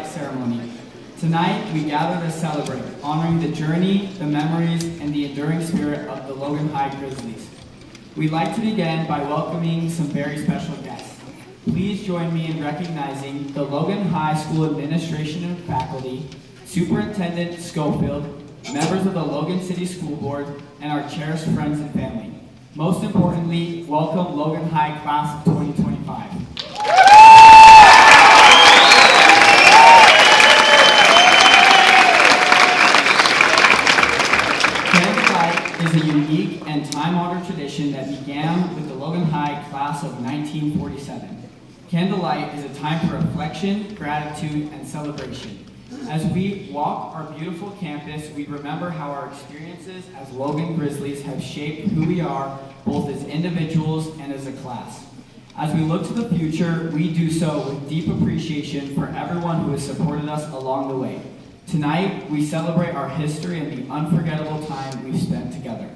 Ceremony. Tonight, we gather to celebrate, honoring the journey, the memories, and the enduring spirit of the Logan High Grizzlies. We'd like to begin by welcoming some very special guests. Please join me in recognizing the Logan High School administration and faculty, Superintendent Schofield, members of the Logan City School Board, and our cherished friends and family. Most importantly, welcome Logan High Class of 2025. Candlelight is a unique and time-honored tradition that began with the Logan High Class of 1947. Candlelight is a time for reflection, gratitude, and celebration. As we walk our beautiful campus, we remember how our experiences as Logan Grizzlies have shaped who we are, both as individuals and as a class. As we look to the future, we do so with deep appreciation for everyone who has supported us along the way. Tonight, we celebrate our history and the unforgettable time we've spent together.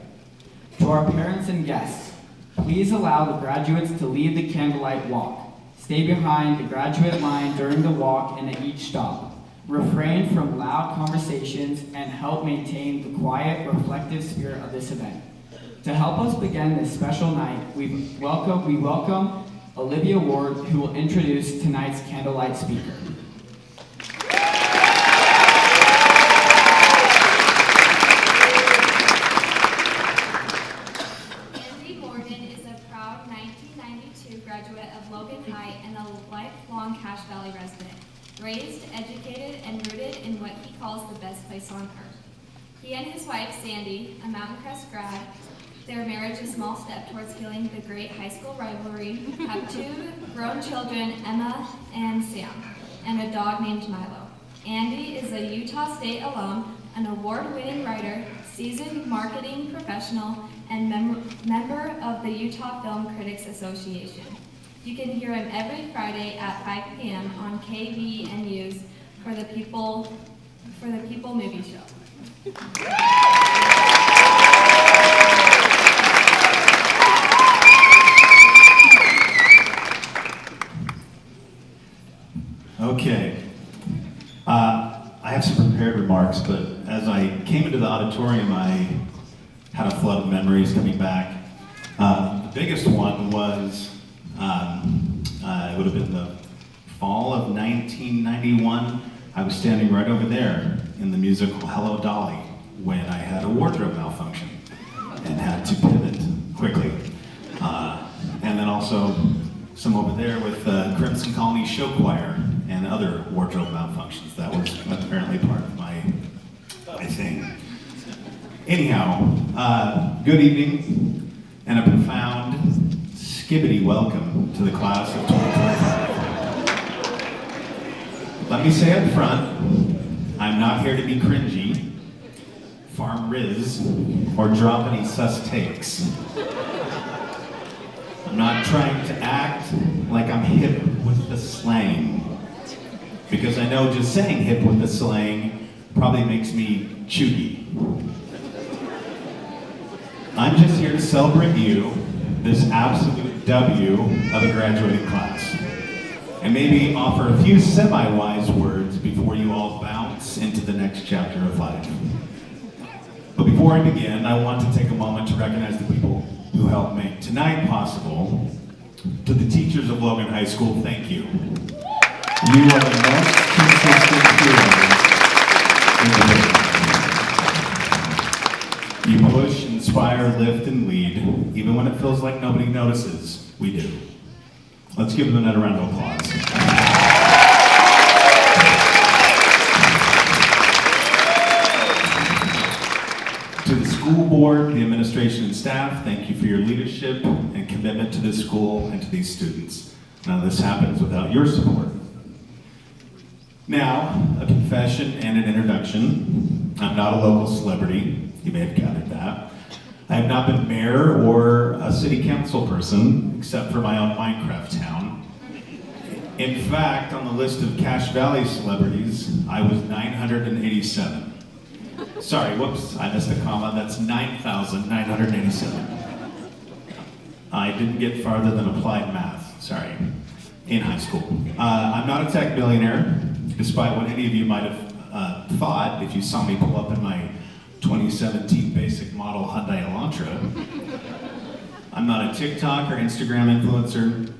To our parents and guests, please allow the graduates to lead the candlelight walk. Stay behind the graduate line during the walk and at each stop. Refrain from loud conversations and help maintain the quiet, reflective spirit of this event. To help us begin this special night, we welcome Olivia Ward, who will introduce tonight's candlelight speaker. Andy Morgan is a proud 1992 graduate of Logan High and a lifelong Cache Valley resident. Raised, educated, and rooted in what he calls the best place on earth. He and his wife, Sandy, a Mountain Crest grad, their marriage a small step towards healing the great high school rivalry, have two grown children, Emma and Sam, and a dog named Milo. Andy is a Utah State alum, an award-winning writer, seasoned marketing professional, and member of the Utah Film Critics Association. You can hear him every Friday at 5 p.m. on KVNU's for the People Movie Show. Okay. I have some prepared remarks, but as I came into the auditorium, I had a flood of memories coming back. The biggest one was it would have been the fall of 1991. I was standing right over there in the musical Hello Dolly when I had a wardrobe malfunction and had to pivot quickly. And then also some over there with Crimson Colony Show Choir and other wardrobe malfunctions. That was apparently part of my thing. Anyhow, good evening and a profound skibbity welcome to the class of 2025. Let me say up front, I'm not here to be cringy, farm riz, or drop any sus takes. I'm not trying to act like I'm hip with the slang, because I know just saying hip with the slang probably makes me chuggy. I'm just here to celebrate you, this absolute W of a graduating class, and maybe offer a few semi-wise words before you all bounce into the next chapter of life. But before I begin, I want to take a moment to recognize the people who helped make tonight possible. To the teachers of Logan High School, thank you. You are the most consistent heroes in the business. You push, inspire, lift, and lead, even when it feels like nobody notices. We do. Let's give them another round of applause. To the school board, the administration and staff, thank you for your leadership and commitment to this school and to these students. None of this happens without your support. Now, a confession and an introduction. I'm not a local celebrity. You may have gathered that. I have not been mayor or a city council person, except for my own Minecraft town. In fact, on the list of Cache Valley celebrities, I was 987. Sorry, whoops, I missed a comma. That's 9,987. I didn't get farther than applied math, sorry, in high school. I'm not a tech billionaire. despite what any of you might have thought if you saw me pull up in my 2017 basic model Hyundai Elantra. I'm not a TikTok or Instagram influencer.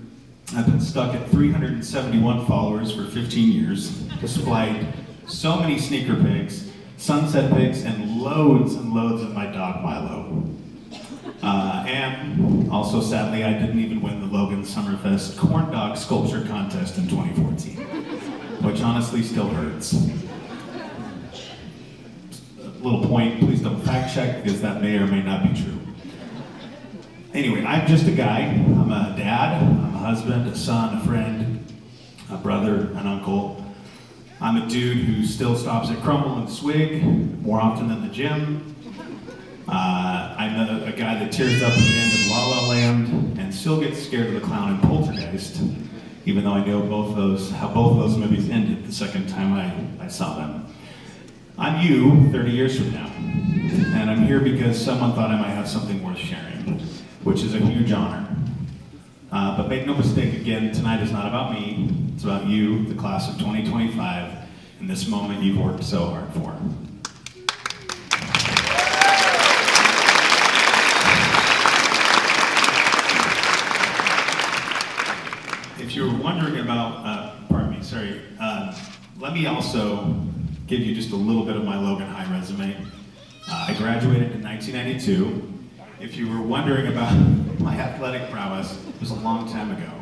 I've been stuck at 371 followers for 15 years, displayed so many sneaker pics, sunset pics, and loads of my dog Milo. And also, sadly, I didn't even win the Logan Summerfest Corn Dog Sculpture Contest in 2014, which honestly still hurts. A little point, please don't fact check, because that may or may not be true. Anyway, I'm just a guy. I'm a dad, I'm a husband, a son, a friend, a brother, an uncle. I'm a dude who still stops at Crumble and Swig more often than the gym. I'm a guy that tears up at the end of La La Land and still gets scared of the clown in Poltergeist, even though I know how both of those movies ended the second time I saw them. I'm you 30 years from now, and I'm here because someone thought I might have something worth sharing, which is a huge honor. But make no mistake, again, tonight is not about me, it's about you, the class of 2025, and this moment you've worked so hard for. If you were wondering about, let me also give you just a little bit of my Logan High resume. I graduated in 1992. If you were wondering about my athletic prowess, it was a long time ago.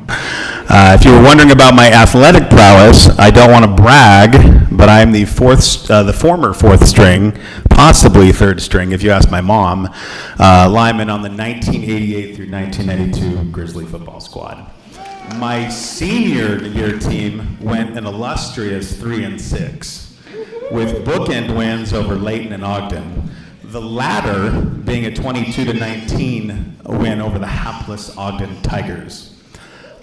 If you were wondering about my athletic prowess, I don't want to brag, but I'm the former fourth string, possibly third string, if you ask my mom, lineman on the 1988 through 1992 Grizzly football squad. My senior year team went an illustrious 3-6, with bookend wins over Layton and Ogden. The latter being a 22-19 win over the hapless Ogden Tigers.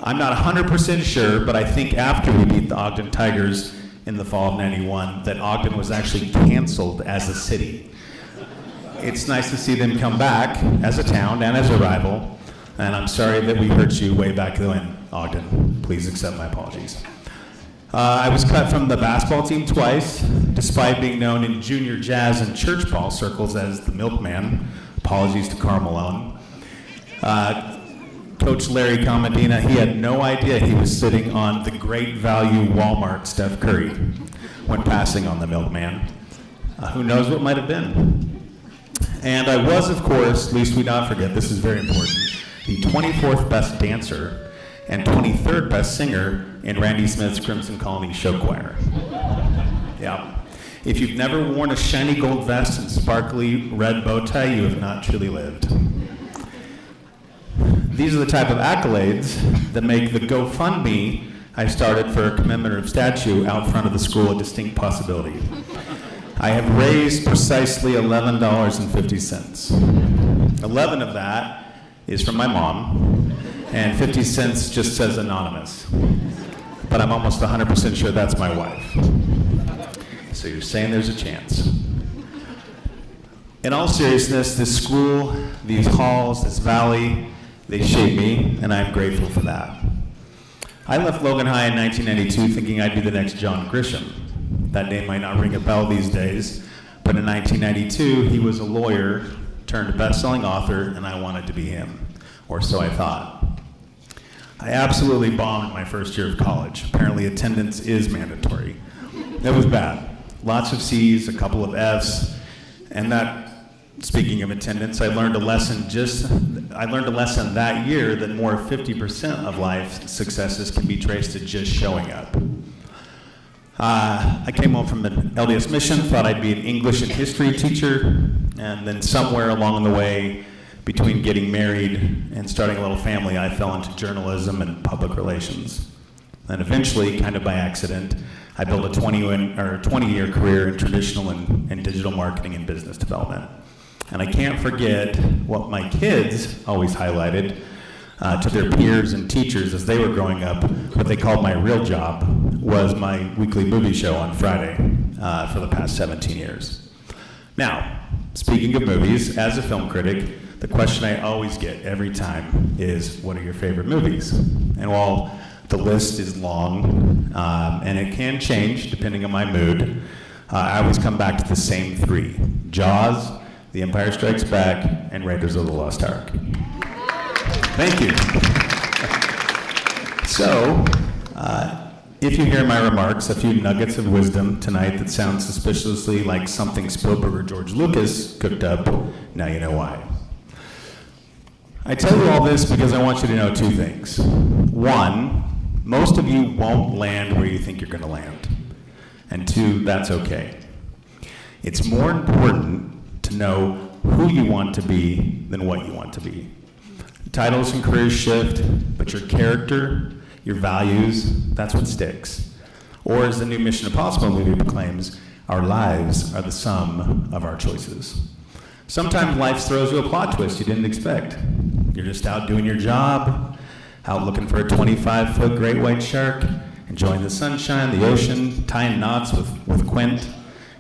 I'm not 100% sure, but I think after we beat the Ogden Tigers in the fall of '91, that Ogden was actually canceled as a city. It's nice to see them come back as a town and as a rival, and I'm sorry that we hurt you way back then, Ogden. Please accept my apologies. I was cut from the basketball team twice, despite being known in junior jazz and church ball circles as the milkman. Apologies to Karl Malone. Coach Larry Comedina, he had no idea he was sitting on the great value Walmart Steph Curry when passing on the milkman. Who knows what might have been. And I was, of course, least we not forget, this is very important, the 24th best dancer and 23rd best singer in Randy Smith's Crimson Colony show choir. Yeah. If you've never worn a shiny gold vest and sparkly red bow tie, you have not truly lived. These are the type of accolades that make the GoFundMe I started for a commemorative statue out front of the school a distinct possibility. I have raised precisely $11.50. 11 of that is from my mom, and 50 cents just says anonymous. But I'm almost 100% sure that's my wife. So you're saying there's a chance. In all seriousness, this school, these halls, this valley, they shape me, and I'm grateful for that. I left Logan High in 1992 thinking I'd be the next John Grisham. That name might not ring a bell these days, but in 1992, he was a lawyer turned best-selling author, and I wanted to be him, or so I thought. I absolutely bombed my first year of college. Apparently attendance is mandatory. It was bad. Lots of C's, a couple of F's, and that, speaking of attendance, I learned a lesson that year that more than 50% of life's successes can be traced to just showing up. I came home from an LDS mission, thought I'd be an English and history teacher, and then somewhere along the way, between getting married and starting a little family, I fell into journalism and public relations. And eventually, kind of by accident, I built a 20-year career in traditional and digital marketing and business development. And I can't forget what my kids always highlighted to their peers and teachers as they were growing up. What they called my real job was my weekly movie show on Friday for the past 17 years. Now, speaking of movies, as a film critic, the question I always get every time is, what are your favorite movies? And while The list is long, and it can change depending on my mood. I always come back to the same three: Jaws, The Empire Strikes Back, and Raiders of the Lost Ark. Thank you. So, if you hear my remarks, a few nuggets of wisdom tonight that sound suspiciously like something Spielberg or George Lucas cooked up, now you know why. I tell you all this because I want you to know two things. One, most of you won't land where you think you're going to land. And two, that's okay. It's more important to know who you want to be than what you want to be. Titles and careers shift, but your character, your values, that's what sticks. Or as the new Mission Impossible movie proclaims, our lives are the sum of our choices. Sometimes life throws you a plot twist you didn't expect. You're just out doing your job, out looking for a 25-foot great white shark, enjoying the sunshine, the ocean, tying knots with Quint,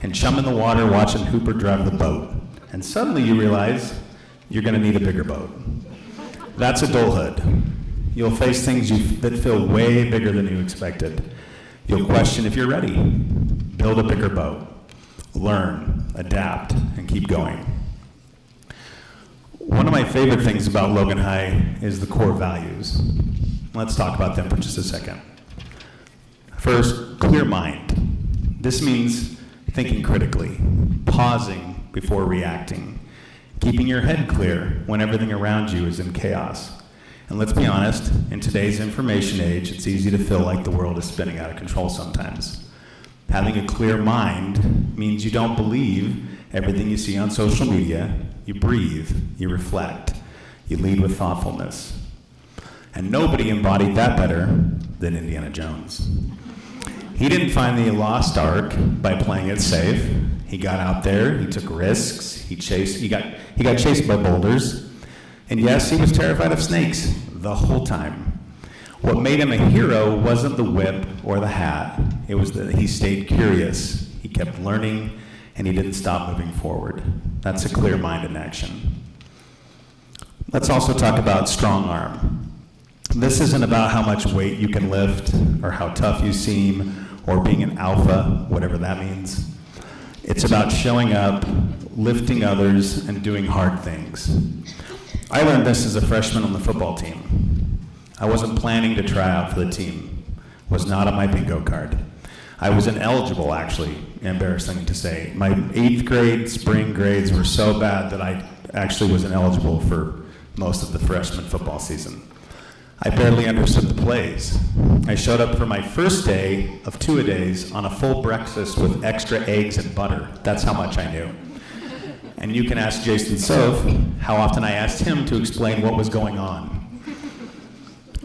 and chumming the water watching Hooper drive the boat. And suddenly you realize you're going to need a bigger boat. That's adulthood. You'll face things that feel way bigger than you expected. You'll question if you're ready. Build a bigger boat. Learn, adapt, and keep going. One of my favorite things about Logan High is the core values. Let's talk about them for just a second. First, clear mind. This means thinking critically, pausing before reacting, keeping your head clear when everything around you is in chaos. And let's be honest, in today's information age, it's easy to feel like the world is spinning out of control sometimes. Having a clear mind means you don't believe everything you see on social media. You breathe, you reflect, you lead with thoughtfulness. And nobody embodied that better than Indiana Jones. He didn't find the lost ark by playing it safe. He got out there, he took risks, he got chased by boulders. And yes, he was terrified of snakes the whole time. What made him a hero wasn't the whip or the hat. It was that he stayed curious, he kept learning, and he didn't stop moving forward. That's a clear mind in action. Let's also talk about strong arm. This isn't about how much weight you can lift or how tough you seem or being an alpha, whatever that means. It's about showing up, lifting others, and doing hard things. I learned this as a freshman on the football team. I wasn't planning to try out for the team. Was not on my bingo card. I was ineligible, actually, embarrassing to say. My 8th grade spring grades were so bad that I actually was ineligible for most of the freshman football season. I barely understood the plays. I showed up for my first day of 2-a-days on a full breakfast with extra eggs and butter. That's how much I knew. And you can ask Jason Soph how often I asked him to explain what was going on.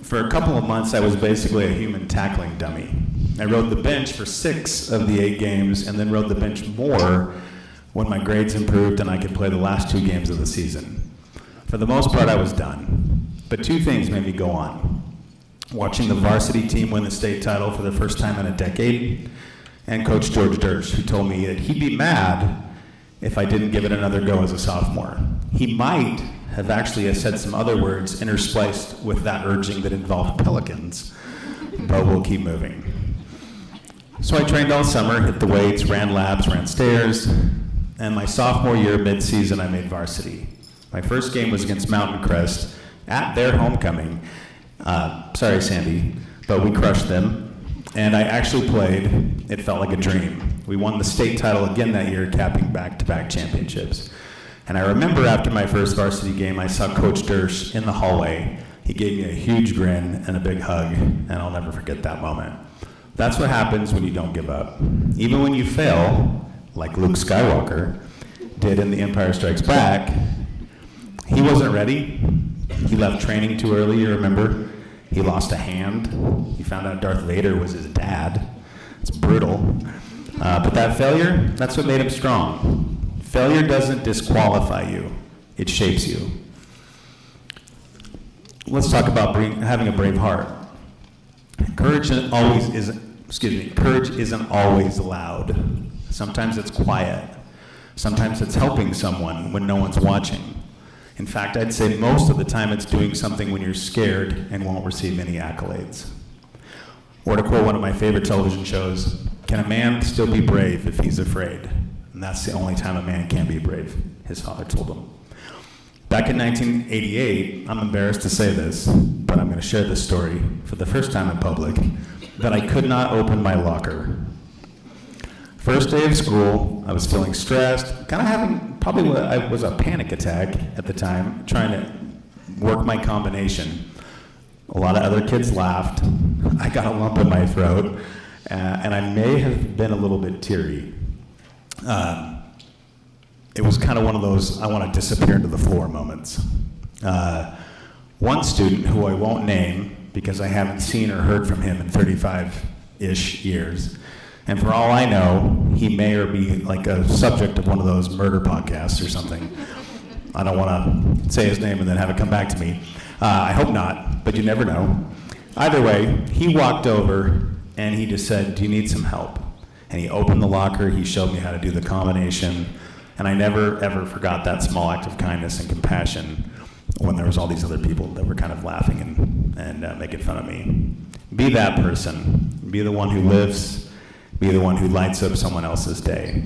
For a couple of months, I was basically a human tackling dummy. I rode the bench for 6 of the 8 games and then rode the bench more when my grades improved and I could play the last 2 games of the season. For the most part, I was done. But 2 things made me go on. Watching the varsity team win the state title for the first time in a decade, and Coach George Dersch, who told me that he'd be mad if I didn't give it another go as a sophomore. He might have actually said some other words interspliced with that urging that involved pelicans, but we'll keep moving. So I trained all summer, hit the weights, ran laps, ran stairs, and my sophomore year, mid-season, I made varsity. My first game was against Mountain Crest at their homecoming. Sorry, Sandy, but we crushed them, and I actually played. It felt like a dream. We won the state title again that year, capping back-to-back championships. And I remember after my first varsity game, I saw Coach Dersch in the hallway. He gave me a huge grin and a big hug, and I'll never forget that moment. That's what happens when you don't give up. Even when you fail, like Luke Skywalker did in The Empire Strikes Back, he wasn't ready. He left training too early, you remember? He lost a hand. He found out Darth Vader was his dad. It's brutal. But that failure, that's what made him strong. Failure doesn't disqualify you. It shapes you. Let's talk about having a brave heart. Courage isn't always loud. Sometimes it's quiet. Sometimes it's helping someone when no one's watching. In fact, I'd say most of the time it's doing something when you're scared and won't receive any accolades. Or to quote one of my favorite television shows, can a man still be brave if he's afraid? And that's the only time a man can be brave, his father told him. Back in 1988, I'm embarrassed to say this, but I'm going to share this story for the first time in public, that I could not open my locker. First day of school, I was feeling stressed, kind of having probably what I was a panic attack at the time, trying to work my combination. A lot of other kids laughed. I got a lump in my throat, and I may have been a little bit teary. It was kind of one of those I want to disappear into the floor moments. One student, who I won't name because I haven't seen or heard from him in 35-ish years, and for all I know, he may or be like a subject of one of those murder podcasts or something. I don't want to say his name and then have it come back to me. I hope not, but you never know. Either way, he walked over and he just said, "Do you need some help?" And he opened the locker, he showed me how to do the combination, and I never ever forgot that small act of kindness and compassion when there was all these other people that were kind of laughing and making fun of me. Be that person. Be the one who lifts. Be the one who lights up someone else's day.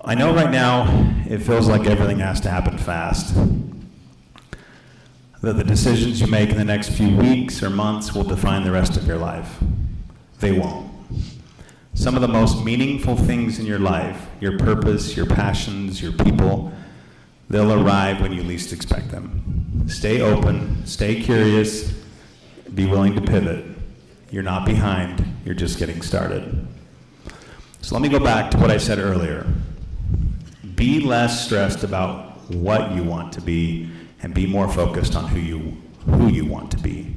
I know right now it feels like everything has to happen fast. That the decisions you make in the next few weeks or months will define the rest of your life. They won't. Some of the most meaningful things in your life, your purpose, your passions, your people, they'll arrive when you least expect them. Stay open, stay curious, be willing to pivot. You're not behind, you're just getting started. So let me go back to what I said earlier. Be less stressed about what you want to be and be more focused on who you want to be.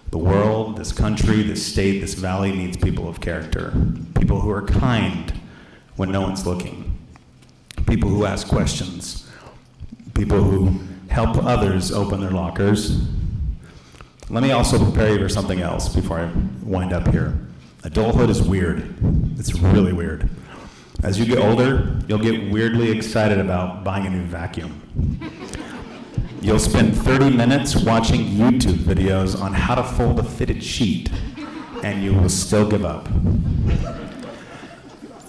The world, this country, this state, this valley needs people of character. People who are kind when no one's looking. People who ask questions. People who help others open their lockers. Let me also prepare you for something else before I wind up here. Adulthood is weird. It's really weird. As you get older, you'll get weirdly excited about buying a new vacuum. You'll spend 30 minutes watching YouTube videos on how to fold a fitted sheet, and you will still give up.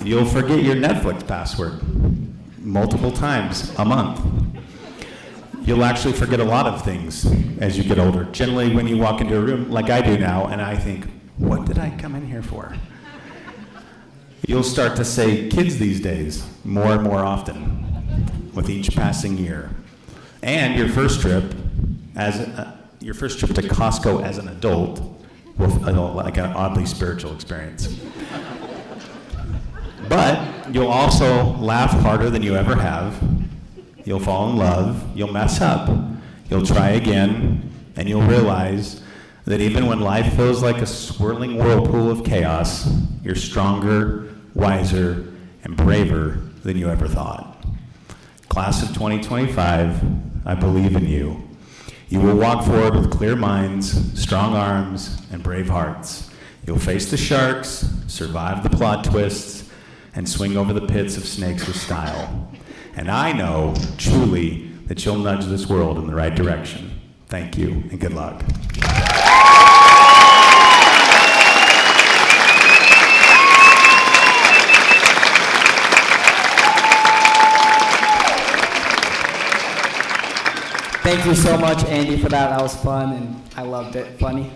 You'll forget your Netflix password multiple times a month. You'll actually forget a lot of things as you get older. Generally, when you walk into a room, like I do now, and I think, what did I come in here for? You'll start to say kids these days more and more often with each passing year. And your first trip to Costco as an adult will like an oddly spiritual experience. But you'll also laugh harder than you ever have. You'll fall in love, you'll mess up, you'll try again, and you'll realize that even when life feels like a swirling whirlpool of chaos, you're stronger, wiser, and braver than you ever thought. Class of 2025, I believe in you. You will walk forward with clear minds, strong arms, and brave hearts. You'll face the sharks, survive the plot twists, and swing over the pits of snakes with style. And I know, truly, that you'll nudge this world in the right direction. Thank you, and good luck. Thank you so much, Andy, for that. That was fun, and I loved it. Funny.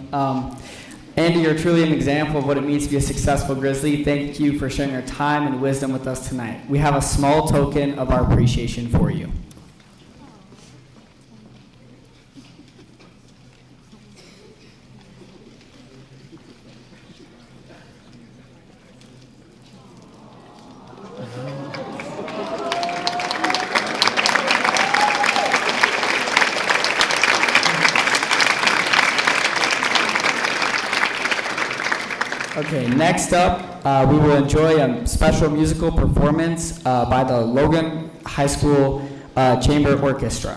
Andy, you're truly an example of what it means to be a successful Grizzly. Thank you for sharing your time and wisdom with us tonight. We have a small token of our appreciation for you. Okay, next up, we will enjoy a special musical performance by the Logan High School Chamber Orchestra.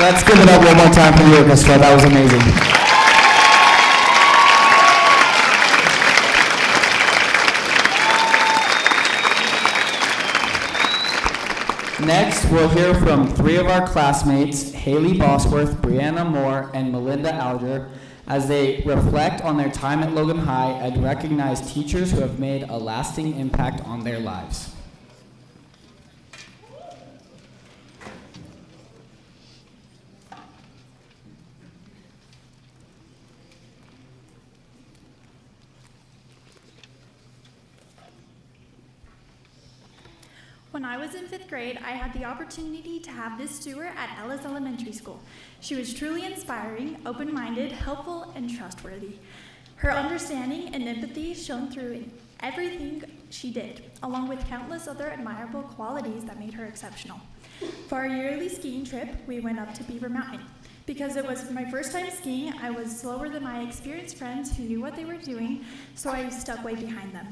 Let's give it up one more time for the orchestra. That was amazing. Next, we'll hear from 3 of our classmates, Haley Bosworth, Brianna Moore, and Melinda Alger, as they reflect on their time at Logan High and recognize teachers who have made a lasting impact on their lives. When I was in 5th grade, I had the opportunity to have this steward at Ellis Elementary School. She was truly inspiring, open-minded, helpful, and trustworthy. Her understanding and empathy shone through in everything she did, along with countless other admirable qualities that made her exceptional. For our yearly skiing trip, we went up to Beaver Mountain. Because it was my first time skiing, I was slower than my experienced friends who knew what they were doing, so I stuck way behind them.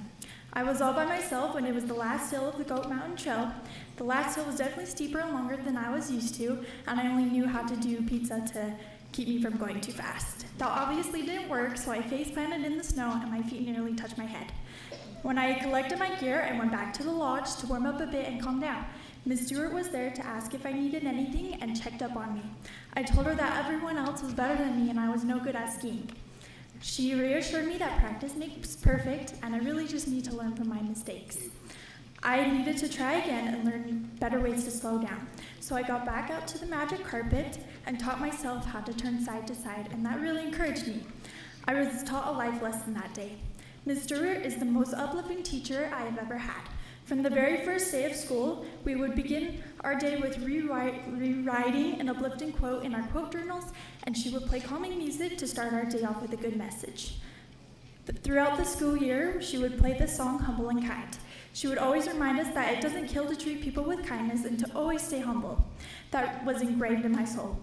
I was all by myself when it was the last hill of the Goat Mountain Trail. The last hill was definitely steeper and longer than I was used to, and I only knew how to do pizza to keep me from going too fast. That obviously didn't work, so I face planted in the snow and my feet nearly touched my head. When I collected my gear, I went back to the lodge to warm up a bit and calm down. Miss Stewart was there to ask if I needed anything and checked up on me. I told her that everyone else was better than me and I was no good at skiing. She reassured me that practice makes perfect and I really just need to learn from my mistakes. I needed to try again and learn better ways to slow down. So I got back out to the magic carpet and taught myself how to turn side to side, and that really encouraged me. I was taught a life lesson that day. Ms. Stewart is the most uplifting teacher I have ever had. From the very first day of school, we would begin our day with rewriting an uplifting quote in our quote journals, and she would play calming music to start our day off with a good message. Throughout the school year, she would play the song Humble and Kind. She would always remind us that it doesn't kill to treat people with kindness and to always stay humble. That was engraved in my soul.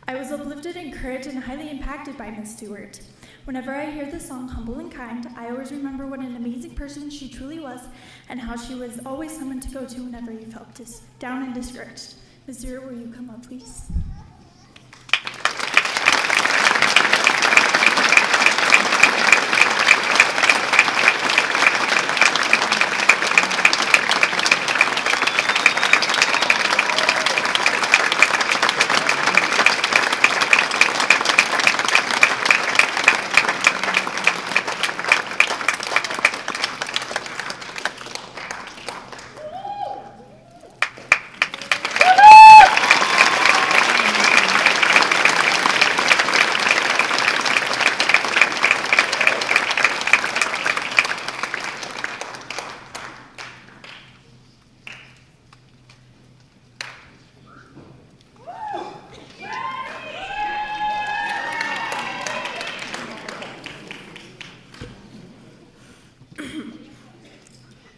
I was uplifted, encouraged, and highly impacted by Ms. Stewart. Whenever I hear the song Humble and Kind, I always remember what an amazing person she truly was and how she was always someone to go to whenever you felt down and discouraged. Ms. Stewart, will you come up, please?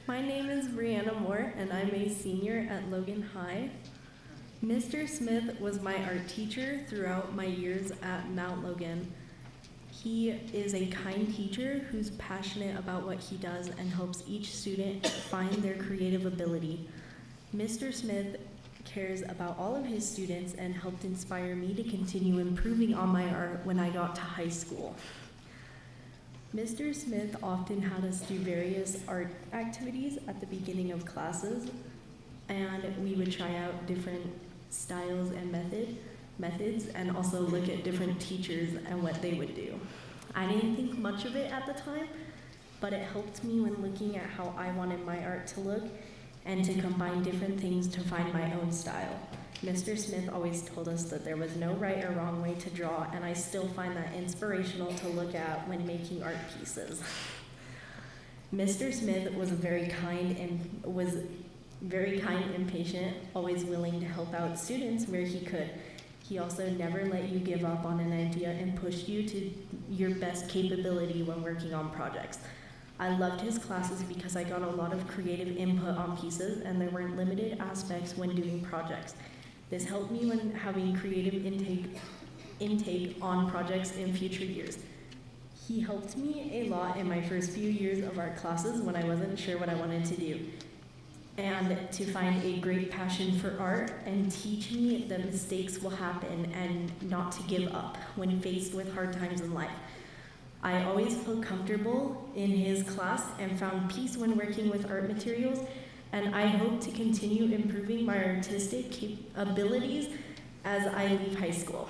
My name is Brianna Moore, and I'm a senior at Logan High. Mr. Smith was my art teacher throughout my years at Mount Logan. He is a kind teacher who's passionate about what he does and helps each student find their creative ability. Mr. Smith cares about all of his students and helped inspire me to continue improving on my art when I got to high school. Mr. Smith often had us do various art activities at the beginning of classes, and we would try out different styles and methods, and also look at different teachers and what they would do. I didn't think much of it at the time, but it helped me when looking at how I wanted my art to look and to combine different things to find my own style. Mr. Smith always told us that there was no right or wrong way to draw, and I still find that inspirational to look at when making art pieces. Mr. Smith was very kind and patient, always willing to help out students where he could. He also never let you give up on an idea and pushed you to your best capability when working on projects. I loved his classes because I got a lot of creative input on pieces, and there were limited aspects when doing projects. This helped me when having creative intake on projects in future years. He helped me a lot in my first few years of art classes when I wasn't sure what I wanted to do. and to find a great passion for art and teach me that mistakes will happen and not to give up when faced with hard times in life. I always felt comfortable in his class and found peace when working with art materials, and I hope to continue improving my artistic abilities as I leave high school.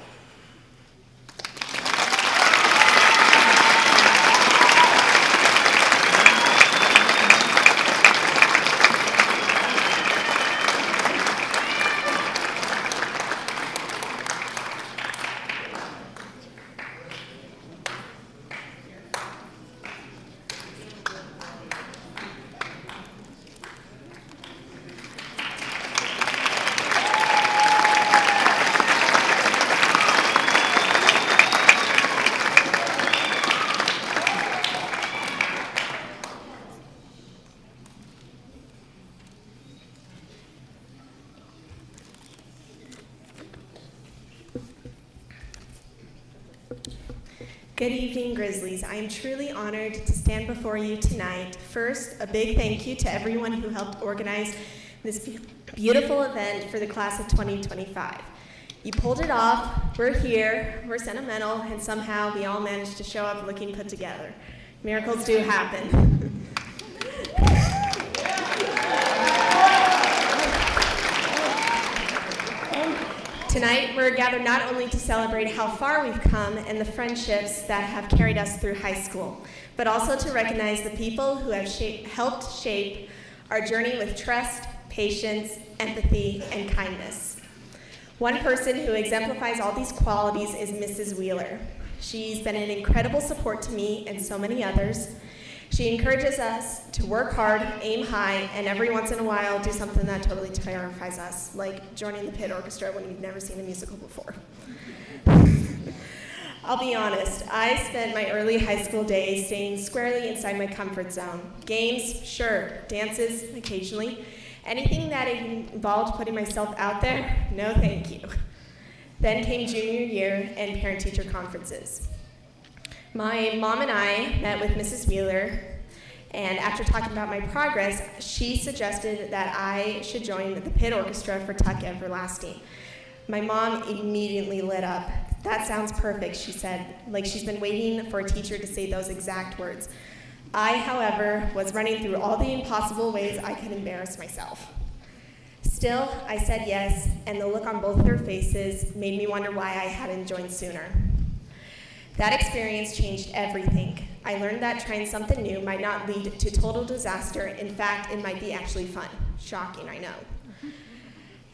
Good evening, Grizzlies. I am truly honored to stand before you tonight. First, a big thank you to everyone who helped organize this beautiful event for the class of 2025. You pulled it off, we're here, we're sentimental, and somehow we all managed to show up looking put together. Miracles do happen. Tonight, we're gathered not only to celebrate how far we've come and the friendships that have carried us through high school, but also to recognize the people who have helped shape our journey with trust, patience, empathy, and kindness. One person who exemplifies all these qualities is Mrs. Wheeler. She's been an incredible support to me and so many others. She encourages us to work hard, aim high, and every once in a while do something that totally terrifies us, like joining the pit orchestra when you've never seen a musical before. I'll be honest, I spent my early high school days staying squarely inside my comfort zone. Games, sure. Dances, occasionally. Anything that involved putting myself out there, no thank you. Then came junior year and parent-teacher conferences. My mom and I met with Mrs. Wheeler, and after talking about my progress, she suggested that I should join the pit orchestra for Tuck Everlasting. My mom immediately lit up. "That sounds perfect," she said, like she's been waiting for a teacher to say those exact words. I, however, was running through all the impossible ways I could embarrass myself. Still, I said yes, and the look on both their faces made me wonder why I hadn't joined sooner. That experience changed everything. I learned that trying something new might not lead to total disaster. In fact, it might be actually fun. Shocking, I know.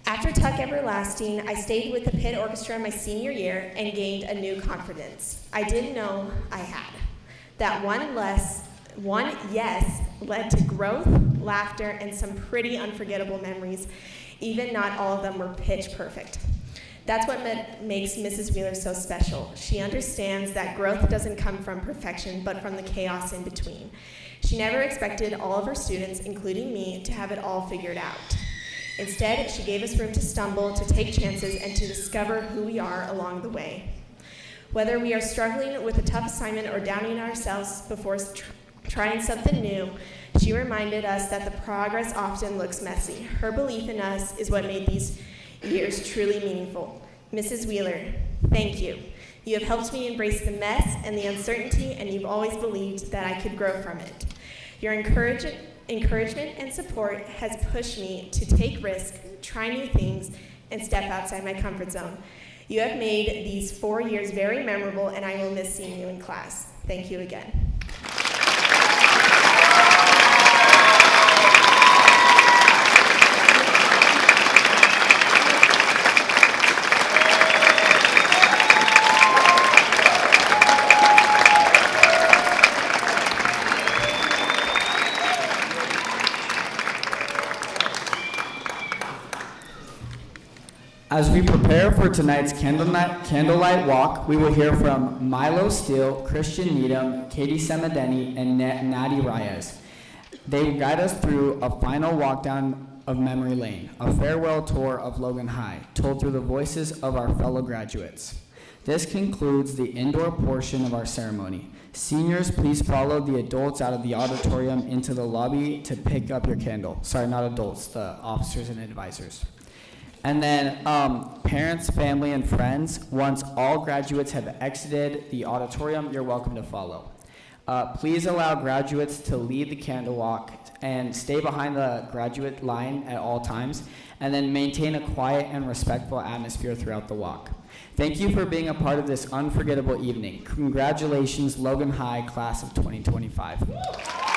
After Tuck Everlasting, I stayed with the pit orchestra my senior year and gained a new confidence I didn't know I had. That one yes led to growth, laughter, and some pretty unforgettable memories. Even not all of them were pitch perfect. That's what makes Mrs. Wheeler so special. She understands that growth doesn't come from perfection, but from the chaos in between. She never expected all of her students, including me, to have it all figured out. Instead, she gave us room to stumble, to take chances, and to discover who we are along the way. Whether we are struggling with a tough assignment or downing ourselves before trying something new, she reminded us that the progress often looks messy. Her belief in us is what made these years truly meaningful. Mrs. Wheeler, thank you. You have helped me embrace the mess and the uncertainty, and you've always believed that I could grow from it. Your encouragement and support has pushed me to take risks, try new things, and step outside my comfort zone. You have made these 4 years very memorable, and I will miss seeing you in class. Thank you again. As we prepare for tonight's candlelight walk, we will hear from Milo Steele, Christian Needham, Katie Semedeni, and Natty Reyes. They will guide us through a final walk down of memory lane, a farewell tour of Logan High, told through the voices of our fellow graduates. This concludes the indoor portion of our ceremony. Seniors, please follow the adults out of the auditorium into the lobby to pick up your candle. Sorry, not adults, the officers and advisors. And then parents, family, and friends, once all graduates have exited the auditorium, you're welcome to follow. Please allow graduates to lead the candle walk and stay behind the graduate line at all times, and then maintain a quiet and respectful atmosphere throughout the walk. Thank you for being a part of this unforgettable evening. Congratulations, Logan High, class of 2025.